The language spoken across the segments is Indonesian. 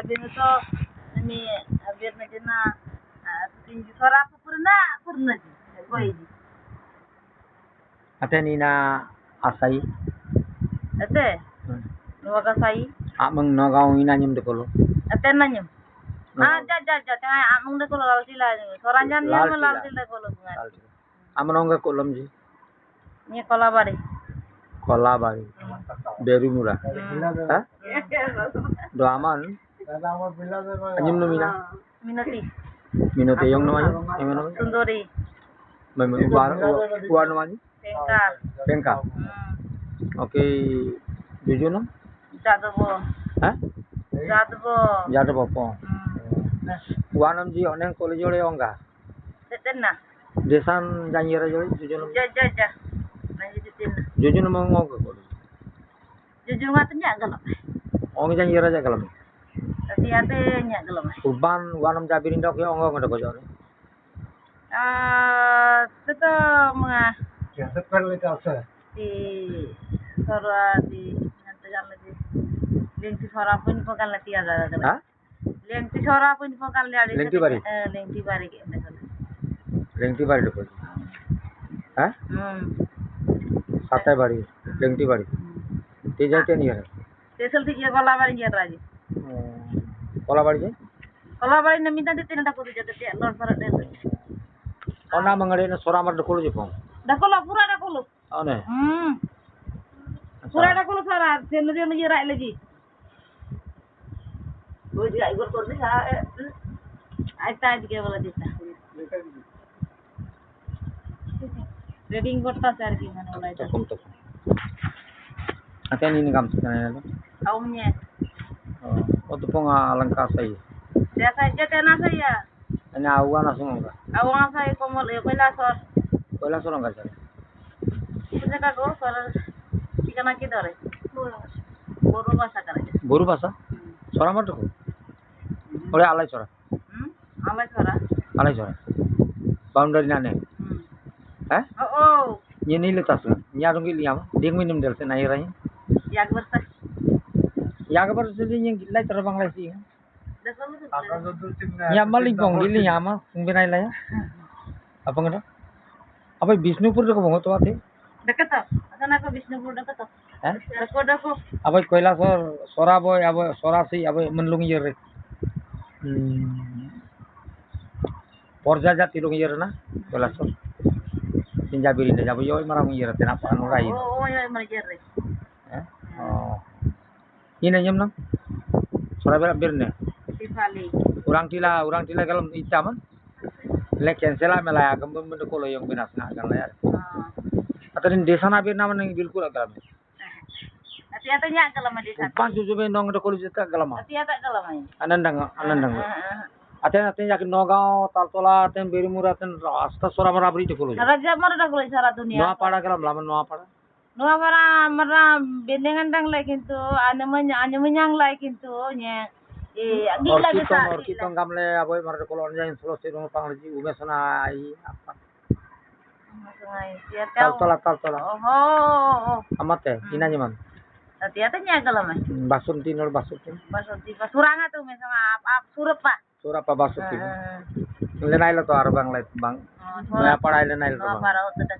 sabi nito ini biar na dyan na tinggi suara apa pernah ji. Boy ji. Ate nina asai. Ate. Nuwa ka sai. Amang nagaw inanyam dekolo. Ate nanyam. Ja tengah amang dekolo lal sila. Suara nyan lal sila dekolo bunga. Amanonga kolom ji. Ni kolabari. Kolabari. Berumura. Ha? Do aman. Anyam no mina. Minoti yung namanya. Yung namanya. Sundori. Uar namanya. Pengka. Oke. Jujur no? Jadabo. Ha? Jadabo po. Wanam ji oneng college jole onga. Tetenna. Desan janjira jole jujur no. Ja. Nanti tetenna. Jujur no mongo ko. Jujur ngatnya galam. Ongi janjira ja galam. Tapi ate nya galam. Urban wanam jabirin dok ya ongo ngada ko jole. Teta mga Ya, sekarang kita asa. di sora di nanti lagi. Lengti sora pun pokal lati ada. Ha? Lengti sora pun pokal lati. Lengti bari. Lengti bari ke. Lengti bari dok. Ha? Satai bari. Lengti bari. Teja te ni hai. Tesal ti kola bari je raji. Kola bari je? Kola bari na minta te na ko je te lor sara de. Ona mangade na sora mar dekolo je pong. Dakolo pura dakolo. Ane. Pura dakolo sara senu je ni rai lagi. Bo ji ai gor kor ni ha. Ai ta di ke bola dita. Reading korta sar ki mana bola itu. Tokom. Ate ni kam sana lo. Kaumnya. Oh tu pong alangka sai. Dia saja tena saya. Ana awan asung enggak. Awang saya komol ya sor. Koila soro enggak sar. Punya kago sor. Ikan aki dore. Boru bahasa kan aja. Boru bahasa? Sora mar dekolo. Ore alai sora. Alai sora. Alai sora. Boundary nane. Ha? Oh. Ni letas. Nyarung gi liam. Ding minum del sen airanya. Yang bersih. Yang bersih yang gilai terbang lagi. Dakolo tu. Ya maling pong gili yama binai la ya. Apa ngada? Apa Bisnupur ko bongo to ate? Dekat tu. Asana ko Bisnupur dekat tu. Ha? Dako. Apa koila sora boy apa sora si apa menlung yer. Porja jati lung yer na. Koila sor. Sinjabiri de jabo yoy marang yer tena pa anu rai. Oh ya manajer. Ha? Oh. Ina nyam na. Sora bela birne. Sifali. Urang tila kalau ita man. Le cancel mela agam bum de kolo yang binas na kan la ya. Atarin desa na bir naman ng bilkul agam. Ati ata nya galam di sana. Pan susu be nong de kolo jeta galam. Ati ata galam ai. Anandang. Aten yakin nogao taltola aten berimura aten rasta sora marabri de kolo. Raja mar da kolo sara dunia. Noa pada galam laman noa pada. Noa para mara bendengan dang lai kintu anyamanyang lai kintu nya. Gila bisa. Orkitong gamle aboy mar de kolo nya inslo se no pangji umesana ai apa. Taltola. Oh. Amate inanya man. Ati ata nya galam ai. Basunti Basuranga tu mesama ap surup pa. Surap pa basunti. Lenai lo to arbang lai bang. Noa pada lenai lo Noa bang. para utada.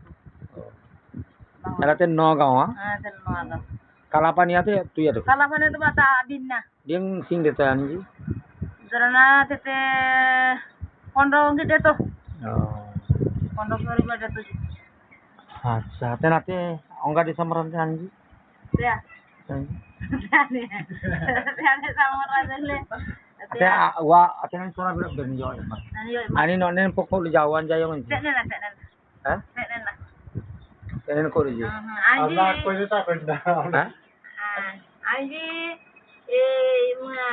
Alaten nogao ha. Sen noa. Kalapan ate tu ya do. Kalapan itu bata abinna. Ding sing de anji. Zarana tete kondo ngide to. Oh. Kondo sori bada to. Acha, tenate onga di samaran anji. Ya. Ya samaran le. Ate nan sora bela benjo. Ani nonen pokok jawan jayo nji. Tenen. Ha? Tenen ko ri. Anji. Allah ko ta kenda. Ha? Anji mga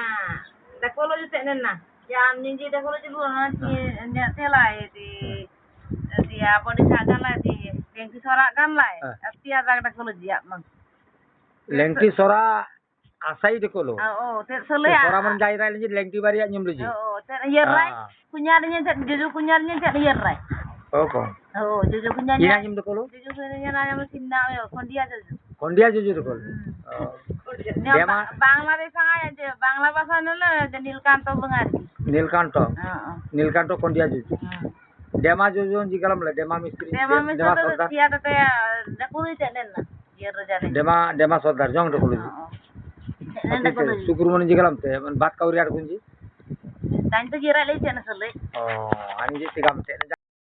dakolo ju tenen na. Ya anji dakolo ju na ti telai di apa di sana lah di yang disorakan lah. Tapi ada dakolo dia mang. Lengki sora asai de kolo. Oh, sele. Sora man jai rai lengki bari nyem lu ji. Oh, yerai. Kunyarnya juju kunyarnya yerai. Oh, ko. Oh, juju kunyarnya. Ina nyem de kolo. Juju kunyarnya na mesin na yo kondia juju. Kondia juju de kolo. Oh. Dema- Bangladesh aja Bangla bahasa nela Nilkanto bengarti. Nilkanto. Heeh. Nilkanto kondia juju. Dema juju jikalam le Dema mistri. Dema Dema misal sodar. dia tete dakuli tenen na. Dia rojane. Dema sodar jong de kuluji. Tenen dakuli. Sukurmani jikalam te bat kauri ar kunji. Tanya tu kira lagi channel sele. Oh, anji tigam te.